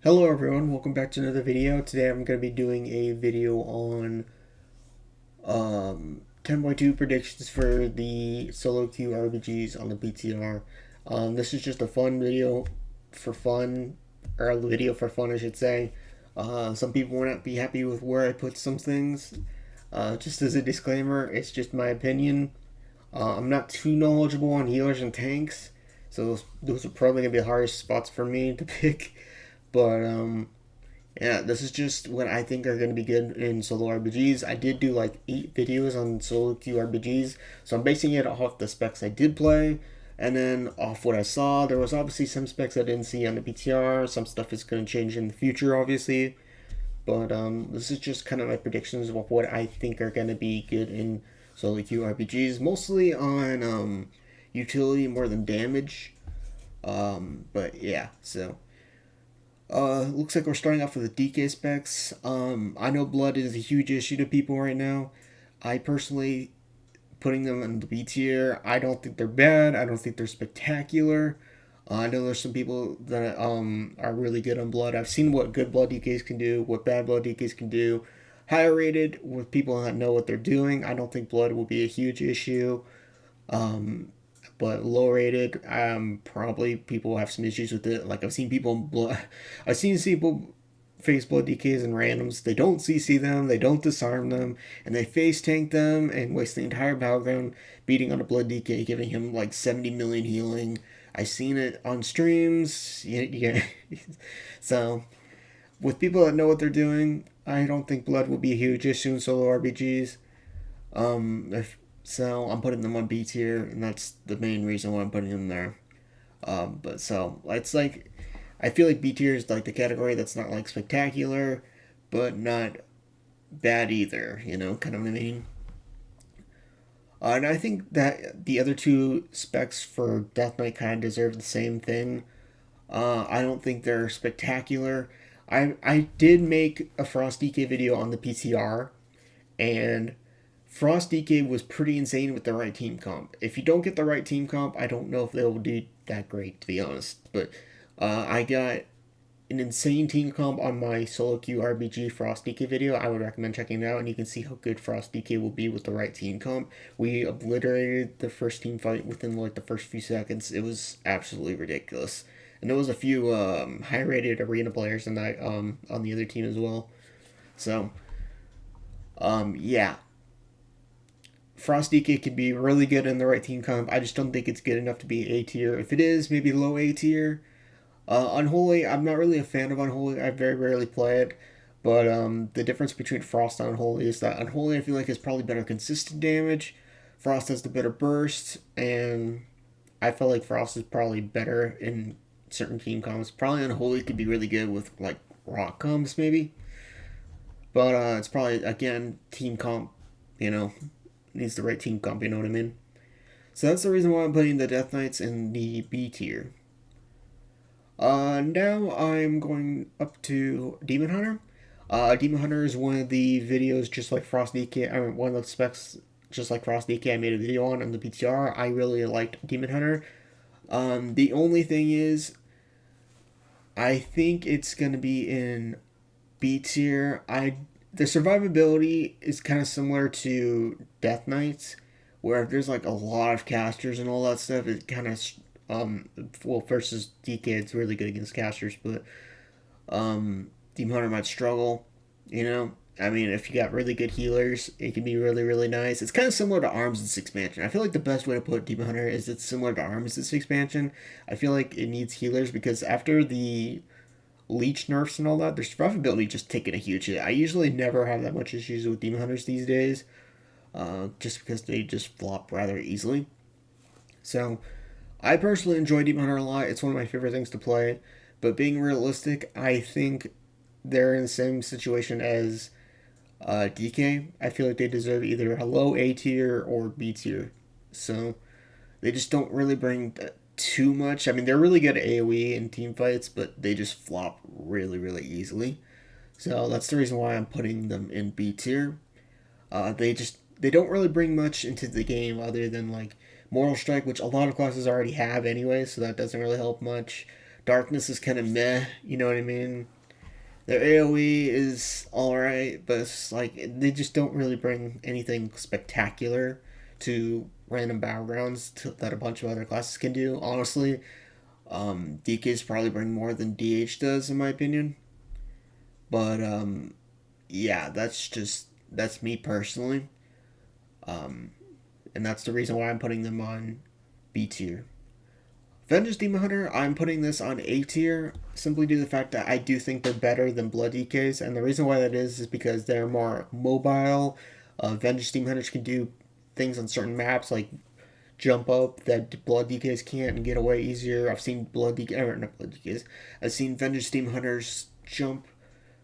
Hello everyone, welcome back to another video. Today I'm going to be doing a video on 10.2 predictions for the solo queue RPGs on the BTR. This is just a fun video for fun, or a video for fun I should say. Some people will not be happy with where I put some things. Just as a disclaimer, it's just my opinion. I'm not too knowledgeable on healers and tanks, so those are probably going to be the hardest spots for me to pick. But yeah, this is just what I think are going to be good in solo RPGs. I did do like 8 videos on solo queue RPGs, so I'm basing it off the specs I did play, and then off what I saw. There was obviously some specs I didn't see on the PTR. Some stuff is going to change in the future, obviously. But this is just kind of my predictions of what I think are going to be good in solo queue RPGs, mostly on utility more than damage. But yeah, so looks like we're starting off with the DK specs. I know blood is a huge issue to people right now. I personally putting them in the B tier. I don't think they're bad. I don't think they're spectacular. I know there's some people that are really good on blood. I've seen what good blood DKs can do, what bad blood DKs can do. Higher rated with people that know what they're doing. I don't think blood will be a huge issue. Um, but low rated, probably people have some issues with it. Like I've seen people face blood DKs and randoms. They don't CC them, they don't disarm them, and they face tank them and waste the entire battleground beating on a blood DK, giving him like 70 million healing. I've seen it on streams. Yeah. So with people that know what they're doing, I don't think blood will be a huge issue in solo RPGs. If so, I'm putting them on B tier, and that's the main reason why I'm putting them there. But so it's like I feel like B tier is like the category that's not like spectacular, but not bad either. You know, kind of what I mean. And I think that the other two specs for Death Knight kind of deserve the same thing. I don't think they're spectacular. I did make a Frost DK video on the PCR, and Frost DK was pretty insane with the right team comp. If you don't get the right team comp, I don't know if they'll do that great, to be honest. But I got an insane team comp on my solo queue RBG Frost DK video. I would recommend checking it out, and you can see how good Frost DK will be with the right team comp. We obliterated the first team fight within like the first few seconds. It was absolutely ridiculous. And there was a few high rated arena players in that on the other team as well. So yeah, Frost DK can be really good in the right team comp. I just don't think it's good enough to be A tier. If it is, maybe low A tier. Unholy, I'm not really a fan of Unholy. I very rarely play it. But the difference between Frost and Unholy is that Unholy I feel like is probably better consistent damage. Frost has the better burst, and I feel like Frost is probably better in certain team comps. Probably Unholy could be really good with like rock comps maybe. But it's probably again team comp, you know, needs the right team comp, you know what I mean? So that's the reason why I'm putting the Death Knights in the B tier. Now I'm going up to Demon Hunter. Demon Hunter is one of the videos just like Frost DK. I mean, one of the specs just like Frost DK I made a video on the PTR. I really liked Demon Hunter. The only thing is, I think it's gonna be in B tier. The survivability is kind of similar to Death Knights, where if there's like a lot of casters and all that stuff, it kind of well versus DK it's really good against casters, but Demon Hunter might struggle. You know, I mean, if you got really good healers, it can be really nice. It's kind of similar to Arms in this expansion. I feel like the best way to put Demon Hunter is it's similar to Arms in this expansion. I feel like it needs healers because after the leech nerfs and all that, their survivability just taking a huge hit. I usually never have that much issues with Demon Hunters these days, just because they just flop rather easily. So I personally enjoy Demon Hunter a lot. It's one of my favorite things to play. But being realistic, I think they're in the same situation as DK. I feel like they deserve either a low A tier or B tier. So they just don't really bring too much. I mean, they're really good at AoE and team fights, but they just flop really easily. So that's the reason why I'm putting them in B tier. They don't really bring much into the game other than like Moral Strike, which a lot of classes already have anyway, so that doesn't really help much. Darkness is kind of meh, you know what I mean? Their AoE is alright, but it's like they just don't really bring anything spectacular to random battlegrounds that a bunch of other classes can do. Honestly, DKs probably bring more than DH does, in my opinion. But yeah, that's me personally, and that's the reason why I'm putting them on B tier. Vengeance Demon Hunter, I'm putting this on A tier simply due to the fact that I do think they're better than Blood DKs, and the reason why that is because they're more mobile. Vengeance Demon Hunters can do things on certain maps like jump up that Blood DKs can't and get away easier. I've seen Blood DKs, or not Blood DKs, I've seen Vengeance Demon Hunters jump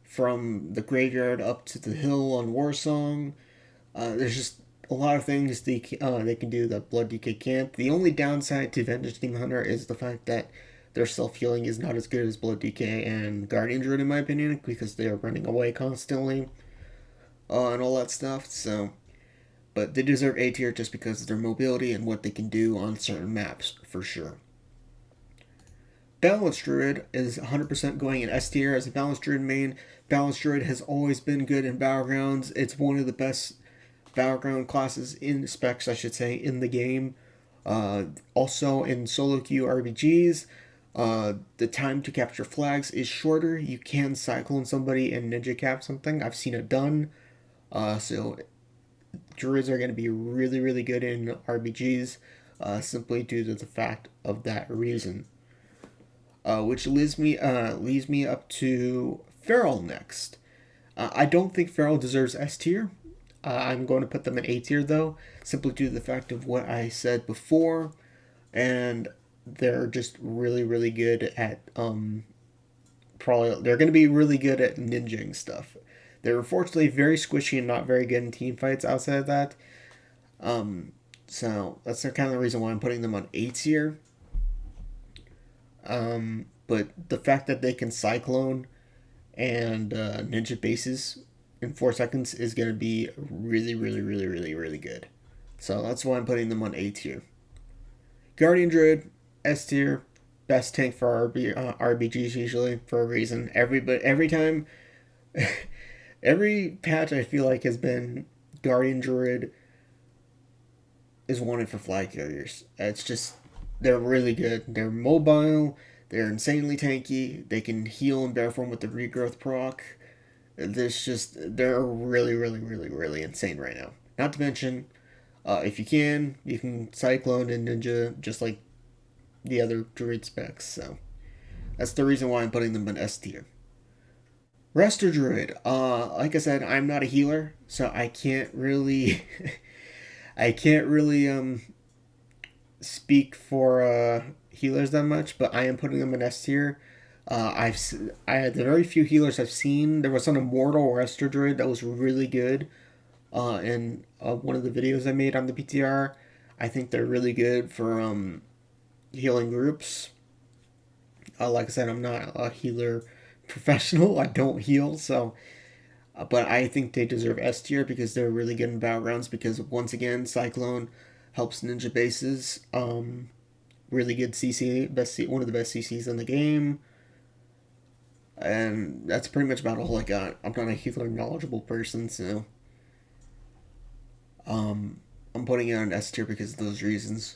from the graveyard up to the hill on Warsong. There's just a lot of things they can do that Blood DK can't. The only downside to Vengeance Demon Hunter is the fact that their self healing is not as good as Blood DK and Guardian Druid, in my opinion, because they are running away constantly and all that stuff. So, but they deserve A tier just because of their mobility and what they can do on certain maps for sure. Balanced Druid is 100% going in S tier as a Balanced Druid main. Balanced Druid has always been good in Battlegrounds. It's one of the best Battleground classes in specs, I should say, in the game. Also in solo queue RBGs, the time to capture flags is shorter. You can cyclone somebody and ninja cap something. I've seen it done. So Druids are going to be really, really good in RBGs simply due to the fact of that reason. Which leads me up to Feral next. I don't think Feral deserves S tier. I'm going to put them in A tier though, simply due to the fact of what I said before, and they're just really, really good at probably they're going to be really good at ninjing stuff. They're unfortunately very squishy and not very good in team fights outside of that. So that's kind of the reason why I'm putting them on A tier. But the fact that they can cyclone and ninja bases in 4 seconds is going to be really, really, really, really, really good. So that's why I'm putting them on A tier. Guardian Druid, S tier, best tank for RBGs usually for a reason. Every time, every patch I feel like has been Guardian Druid is wanted for flag carriers. It's just they're really good. They're mobile. They're insanely tanky. They can heal in bear form with the regrowth proc. They're really, really, really, really insane right now. Not to mention, if you can cyclone and ninja just like the other druid specs. So that's the reason why I'm putting them in S tier. Resto Druid. Like I said, I'm not a healer, so I can't really, I can't really speak for healers that much. But I am putting them in S tier. I had the very few healers I've seen. There was an Immortal Resto Druid that was really good. In one of the videos I made on the PTR, I think they're really good for healing groups. Like I said, I'm not a healer professional. I don't heal, so. But I think they deserve S tier because they're really good in battlegrounds. Because once again, Cyclone helps ninja bases. Really good CC, one of the best CCs in the game. And that's pretty much about all I got. I'm not a healer knowledgeable person, so I'm putting it on S tier because of those reasons.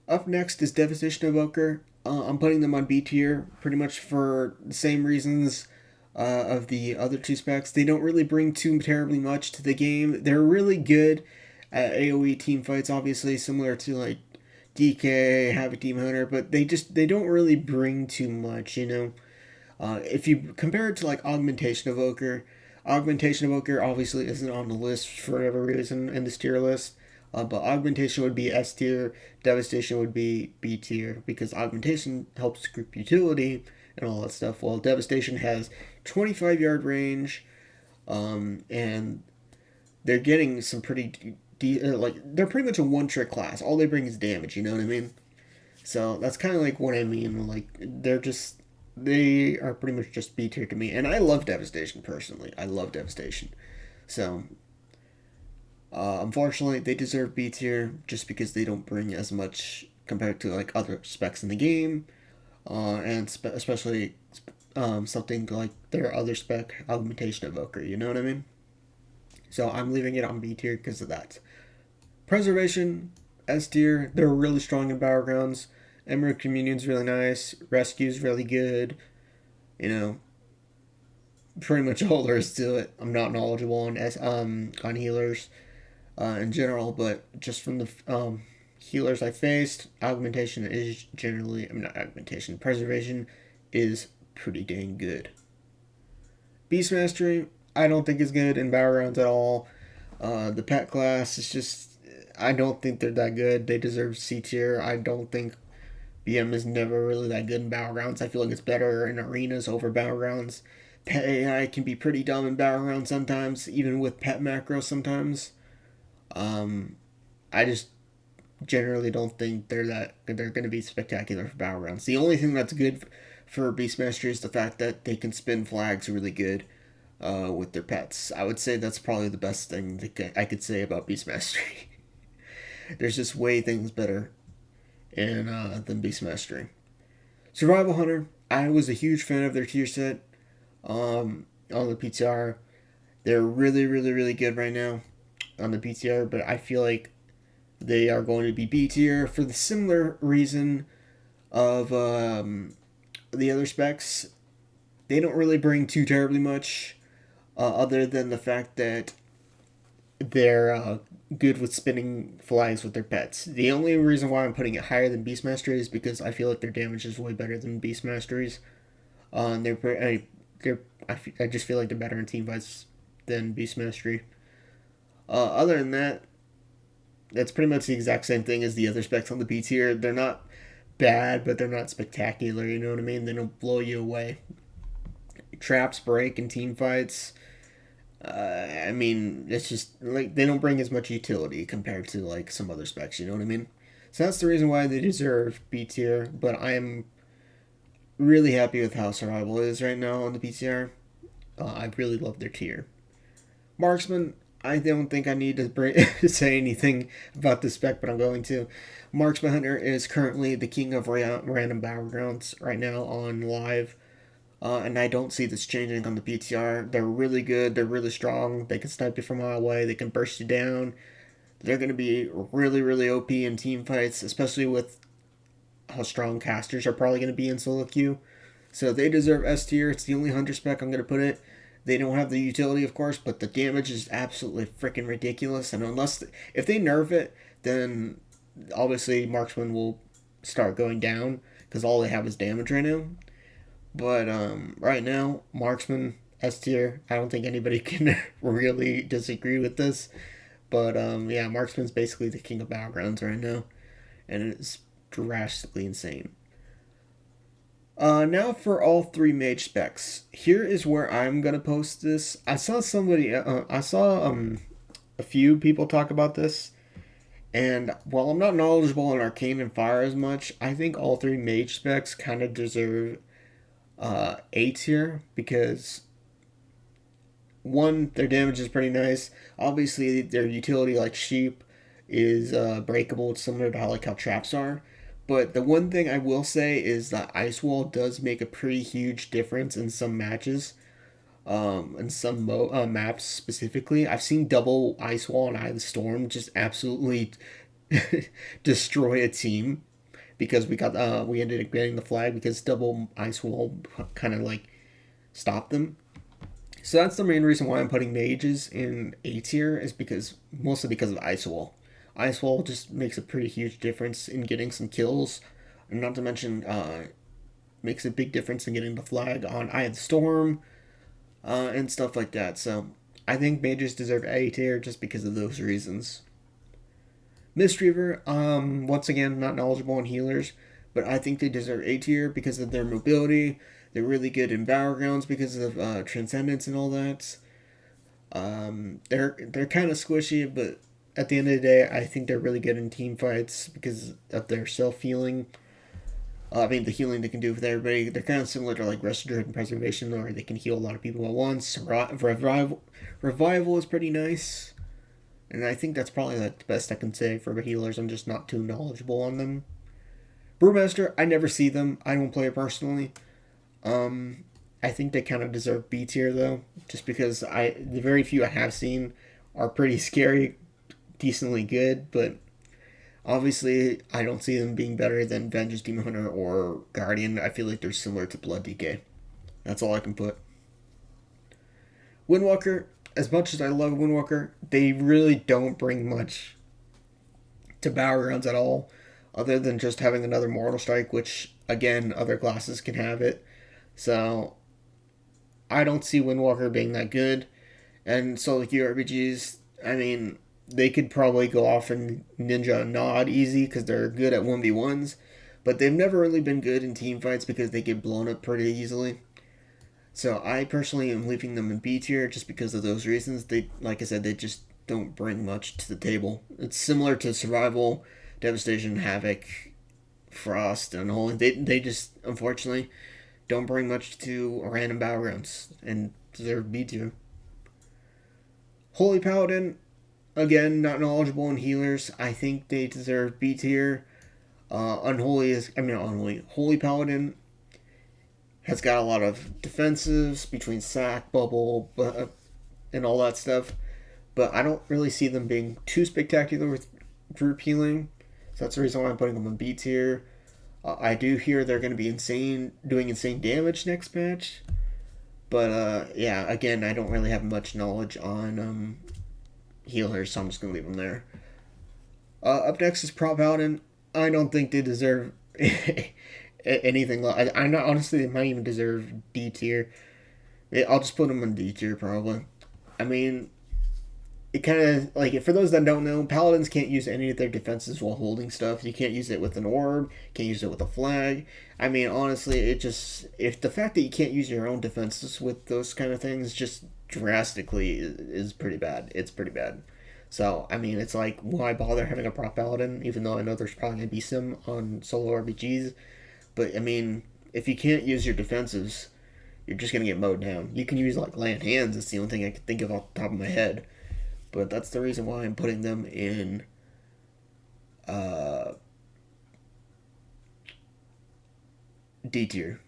Up next is Devastation Evoker. I'm putting them on B tier pretty much for the same reasons of the other two specs. They don't really bring too terribly much to the game. They're really good at AoE team fights, obviously similar to like DK, Havoc Demon Hunter, but they don't really bring too much, you know. If you compare it to like Augmentation Evoker obviously isn't on the list for whatever reason in this tier list. But Augmentation would be S tier, Devastation would be B tier, because Augmentation helps group utility and all that stuff, while Devastation has 25-yard range, and they're getting some pretty, they're pretty much a one-trick class. All they bring is damage, you know what I mean? So that's kind of like what I mean, like, they are pretty much just B tier to me, and I love Devastation personally. I love Devastation. So, unfortunately, they deserve B tier just because they don't bring as much compared to like other specs in the game. and especially something like their other spec, Augmentation Evoker, you know what I mean? So I'm leaving it on B tier because of that. Preservation, S tier, they're really strong in battlegrounds. Emerald Communion's really nice. Rescue's really good. You know, pretty much all there is to it. I'm not knowledgeable on healers in general, but just from the healers I faced, augmentation is generally, I'm not augmentation, preservation is pretty dang good. Beast Mastery, I don't think is good in battlegrounds at all. The pet class is just, I don't think they're that good. They deserve C tier. I don't think BM is never really that good in battlegrounds. I feel like it's better in arenas over battlegrounds. Pet AI can be pretty dumb in battlegrounds sometimes, even with pet macros sometimes. I just generally don't think they're going to be spectacular for battlegrounds. The only thing that's good for Beastmaster is the fact that they can spin flags really good with their pets. I would say that's probably the best thing that I could say about Beastmaster. There's just way things better than Beastmaster. Survival Hunter, I was a huge fan of their tier set on the PTR. They're really, really, really good right now on the PTR, but I feel like they are going to be B tier for the similar reason of the other specs. They don't really bring too terribly much, other than the fact that they're good with spinning flags with their pets. The only reason why I'm putting it higher than Beastmaster is because I feel like their damage is way better than Beastmaster's. And I just feel like they're better in team fights than Beastmastery. Other than that, that's pretty much the exact same thing as the other specs on the B tier. They're not bad, but they're not spectacular. You know what I mean? They don't blow you away. Traps break in team fights. I mean, it's just like they don't bring as much utility compared to like some other specs. You know what I mean? So that's the reason why they deserve B tier. But I am really happy with how Survival is right now on the PTR. I really love their tier. Marksman, I don't think I need to say anything about this spec, but I'm going to. Marksman Hunter is currently the king of random battlegrounds right now on live. And I don't see this changing on the PTR. They're really good. They're really strong. They can snipe you from a mile away. They can burst you down. They're going to be really, really OP in team fights, especially with how strong casters are probably going to be in solo queue. So they deserve S tier. It's the only hunter spec I'm going to put it. They don't have the utility, of course, but the damage is absolutely freaking ridiculous. And if they nerf it, then obviously Marksman will start going down because all they have is damage right now. But right now, Marksman S tier. I don't think anybody can really disagree with this. But yeah, Marksman's basically the king of battlegrounds right now, and it's drastically insane. Now for all three mage specs. Here is where I'm gonna post this. I saw a few people talk about this, and while I'm not knowledgeable in arcane and fire as much, I think all three mage specs kind of deserve A tier because one, their damage is pretty nice. Obviously, their utility like sheep is breakable. It's similar to how traps are. But the one thing I will say is that Ice Wall does make a pretty huge difference in some matches, in some maps specifically. I've seen double Ice Wall and Eye of the Storm just absolutely destroy a team because we ended up getting the flag because double Ice Wall kind of like stopped them. So that's the main reason why I'm putting mages in A tier is mostly because of Ice Wall. Ice Wall just makes a pretty huge difference in getting some kills, and not to mention makes a big difference in getting the flag on Eye of the Storm and stuff like that. So I think mages deserve A tier just because of those reasons. Mistreaver, once again, not knowledgeable on healers, but I think they deserve A tier because of their mobility. They're really good in battlegrounds because of transcendence and all that. They're kind of squishy, but at the end of the day, I think they're really good in team fights because of their self healing. I mean, the healing they can do with everybody. They're kind of similar to like Resto, Druid, and Preservation, where they can heal a lot of people at once. Revival is pretty nice, and I think that's probably like the best I can say for healers. I'm just not too knowledgeable on them. Brewmaster, I never see them. I don't play it personally. I think they kind of deserve B tier though, just because the very few I have seen are pretty scary, decently good, but obviously I don't see them being better than Vengeance Demon Hunter or Guardian. I feel like they're similar to Blood DK. That's all I can put. Windwalker, as much as I love Windwalker, they really don't bring much to Battlegrounds at all, other than just having another Mortal Strike, which, again, other classes can have it. So, I don't see Windwalker being that good. And solo queue RPGs, I mean, they could probably go off and Ninja Nod easy because they're good at 1v1s, but they've never really been good in team fights because they get blown up pretty easily. So I personally am leaving them in B tier just because of those reasons. They, like I said, they just don't bring much to the table. It's similar to Survival, Devastation, Havoc, Frost, and Holy. They just, unfortunately, don't bring much to random battlegrounds and deserve B tier. Holy Paladin, again, not knowledgeable in healers. I think they deserve B tier. Holy Paladin has got a lot of defensives between sack, bubble, and all that stuff. But I don't really see them being too spectacular with group healing. So that's the reason why I'm putting them in B tier. I do hear they're going to be doing insane damage next patch. But yeah, again, I don't really have much knowledge on healers, so I'm just going to leave them there. Up next is Prop Paladin. I don't think they deserve anything. I not honestly, they might even deserve D tier. I'll just put them in D tier probably. I mean, it kind of like, for those that don't know, paladins can't use any of their defenses while holding stuff. You can't use it with an orb. Can't use it with a flag. I mean, honestly, if the fact that you can't use your own defenses with those kind of things just drastically is pretty bad. It's pretty bad. So, I mean, it's like, why bother having a prop paladin, even though I know there's probably going to be some on solo RPGs. But, I mean, if you can't use your defenses, you're just going to get mowed down. You can use, like, land hands. It's the only thing I can think of off the top of my head. But that's the reason why I'm putting them in D tier.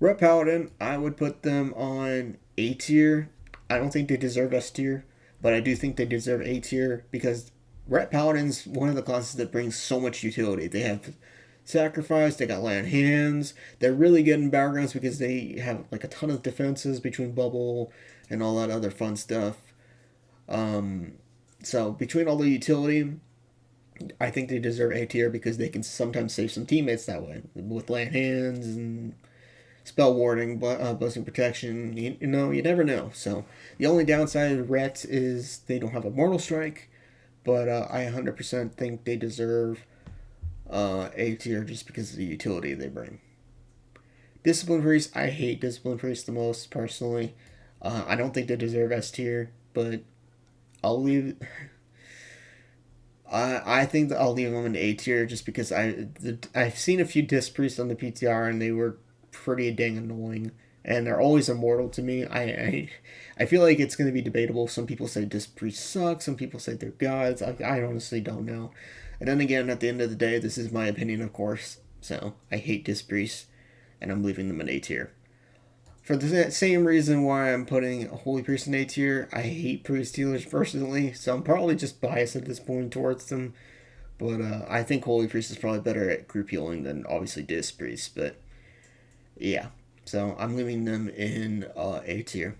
Rep Paladin, I would put them on A tier. I don't think they deserve S tier, but I do think they deserve A tier because Rep Paladin's one of the classes that brings so much utility. They have sacrifice, they got land hands, they're really good in battlegrounds because they have like a ton of defenses between bubble and all that other fun stuff. So between all the utility, I think they deserve A tier because they can sometimes save some teammates that way with land hands and spell warding, buzzing protection. You never know. So the only downside of Ret is they don't have a mortal strike, but I 100% think they deserve A tier just because of the utility they bring. Discipline Priest, I hate Discipline Priest the most personally. I don't think they deserve S tier, but I'll leave. I think that I'll leave them in A tier just because I've seen a few Disc Priests on the PTR and they were pretty dang annoying, and they're always immortal to me. I feel like it's going to be debatable. Some people say Disc Priests suck. Some people say they're gods. I honestly don't know. And then again, at the end of the day, this is my opinion, of course. So I hate Disc Priests, and I'm leaving them in A tier. For the same reason why I'm putting Holy Priest in A tier, I hate Priest healers personally, so I'm probably just biased at this point towards them. But I think Holy Priest is probably better at group healing than obviously Disc Priest. But yeah, so I'm leaving them in A tier.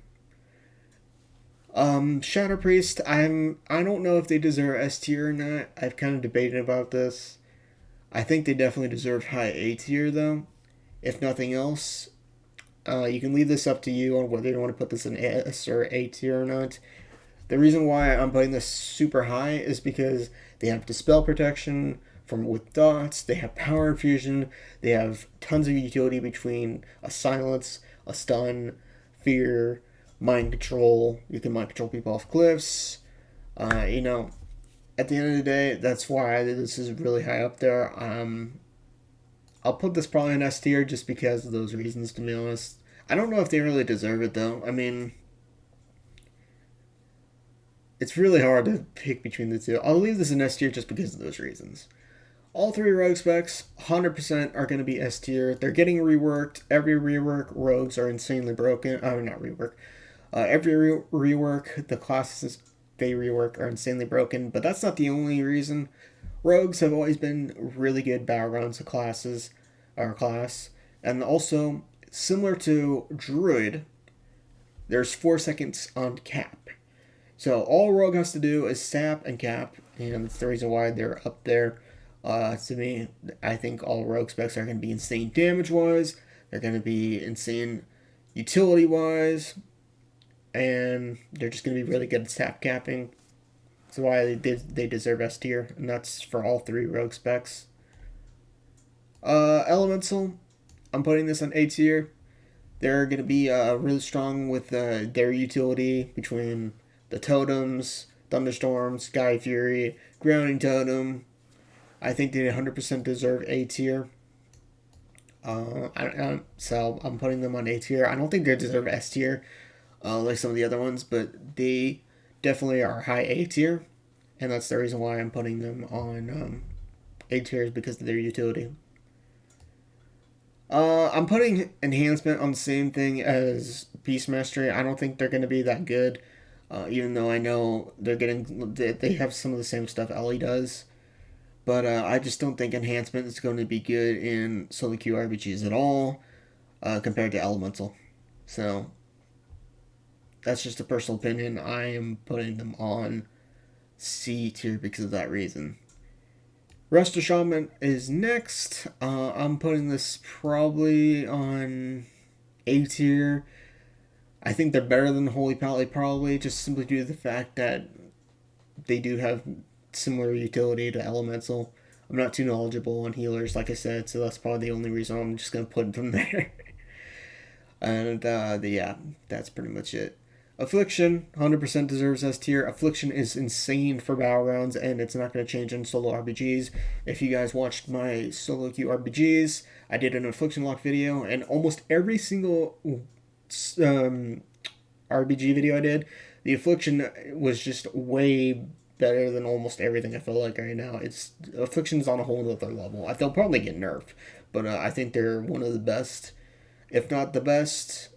Shadow Priest, I don't know if they deserve S tier or not. I've kind of debated about this. I think they definitely deserve high A tier though, if nothing else. You can leave this up to you on whether you want to put this in S or A tier or not. The reason why I'm putting this super high is because they have Dispel Protection with dots, they have Power Infusion, they have tons of utility between a Silence, a Stun, Fear, Mind Control. You can mind control people off cliffs. At the end of the day, that's why this is really high up there. I'll put this probably in S tier just because of those reasons, to be honest. I don't know if they really deserve it, though. I mean, it's really hard to pick between the two. I'll leave this in S tier just because of those reasons. All three rogue specs, 100% are going to be S tier. They're getting reworked. Every rework, rogues are insanely broken. Oh, not rework. Every rework, the classes they rework are insanely broken, but that's not the only reason. Rogues have always been really good battlegrounds of classes, or class, and also similar to Druid, there's 4 seconds on cap. So all Rogue has to do is sap and cap, and that's the reason why they're up there. To me, I think all Rogue specs are going to be insane damage wise. They're going to be insane utility wise, and they're just going to be really good at sap capping. That's why they deserve S tier, and that's for all three Rogue specs. Elemental, I'm putting this on A tier. They're going to be really strong with their utility between the totems, Thunderstorm, Sky Fury, Grounding Totem. I think they 100% deserve A tier. So I'm putting them on A tier. I don't think they deserve S tier like some of the other ones, but they definitely are high A tier, and that's the reason why I'm putting them on A tier is because of their utility. I'm putting enhancement on the same thing as Beast Mastery. I don't think they're going to be that good, even though I know they have some of the same stuff Ellie does. But I just don't think enhancement is going to be good in solo queue RPGs at all compared to Elemental. So that's just a personal opinion. I am putting them on C tier because of that reason. Resto Shaman is next. I'm putting this probably on A tier. I think they're better than Holy Paladin probably, just simply due to the fact that they do have similar utility to Elemental. I'm not too knowledgeable on healers, like I said, so that's probably the only reason I'm just going to put them there. And yeah, that's pretty much it. Affliction, 100% deserves S tier. Affliction is insane for battlegrounds, and it's not going to change in solo RPGs. If you guys watched my solo queue RPGs, I did an Affliction lock video, and almost every single RPG video I did, the Affliction was just way better than almost everything I feel like right now. Affliction's on a whole other level. They'll probably get nerfed, but I think they're one of the best, if not the best,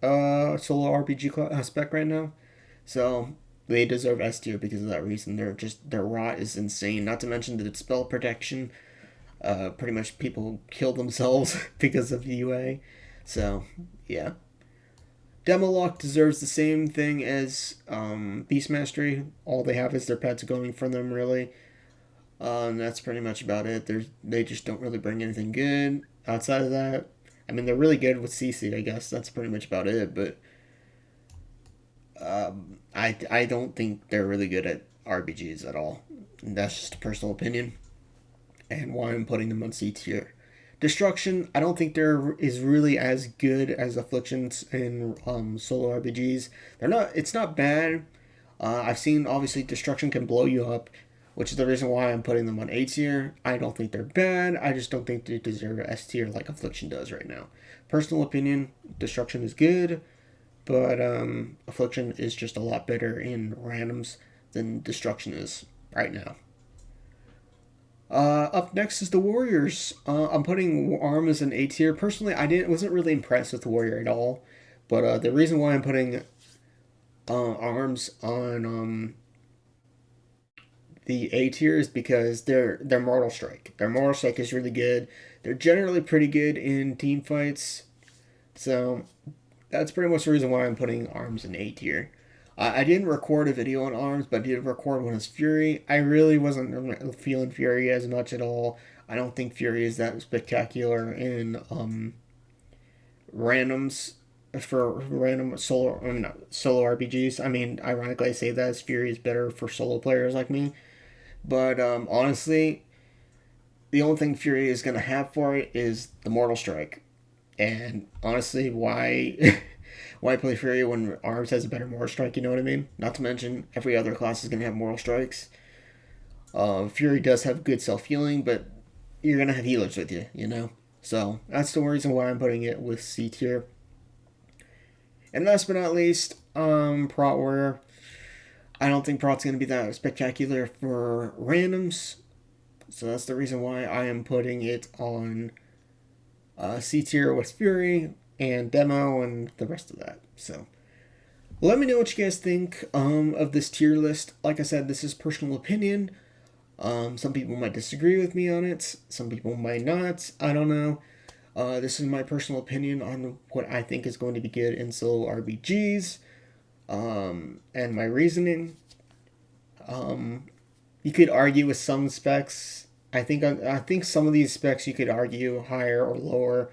solo RPG spec right now. So they deserve S tier because of that reason. Their rot is insane. Not to mention that spell protection. Pretty much people kill themselves because of UA. So yeah. Demo Lock deserves the same thing as Beast Mastery. All they have is their pets going for them, really. And that's pretty much about it. They just don't really bring anything good outside of that. I mean, they're really good with CC, I guess. That's pretty much about it. But I don't think they're really good at RPGs at all. And that's just a personal opinion. And why I'm putting them on C tier. Destruction, I don't think there is really as good as Afflictions in solo RPGs. It's not bad. I've seen, obviously, Destruction can blow you up, which is the reason why I'm putting them on A tier. I don't think they're bad. I just don't think they deserve S tier like Affliction does right now. Personal opinion, Destruction is good, but Affliction is just a lot better in randoms than Destruction is right now. Up next is the Warriors. I'm putting Arm as an A tier. Personally, wasn't really impressed with the Warrior at all, but the reason why I'm putting Arms on the A tier is because their Mortal Strike. Their Mortal Strike is really good. They're generally pretty good in team fights, so that's pretty much the reason why I'm putting Arms in A tier. I didn't record a video on Arms, but I did record one as Fury. I really wasn't feeling Fury as much at all. I don't think Fury is that spectacular in randoms for random solo RPGs. I mean, ironically, I say that as Fury is better for solo players like me. But honestly, the only thing Fury is going to have for it is the Mortal Strike. And honestly, why why play Fury when Arms has a better Mortal Strike, you know what I mean? Not to mention, every other class is going to have Mortal Strikes. Fury does have good self-healing, but you're going to have healers with you, you know? So, that's the reason why I'm putting it with C tier. And last but not least, Prot Warrior. I don't think Prot's going to be that spectacular for randoms. So that's the reason why I am putting it on C tier with Fury and Demo and the rest of that. So let me know what you guys think of this tier list. Like I said, this is personal opinion. Some people might disagree with me on it. Some people might not. I don't know. This is my personal opinion on what I think is going to be good in solo RPGs, and my reasoning. You could argue with some specs. I think some of these specs you could argue higher or lower.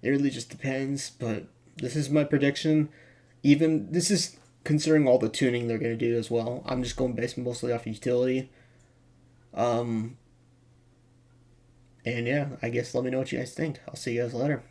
It really just depends. But this is my prediction. Even this is considering all the tuning they're going to do as well. I'm just going based mostly off utility. Um, and yeah, I guess let me know what you guys think. I'll see you guys later.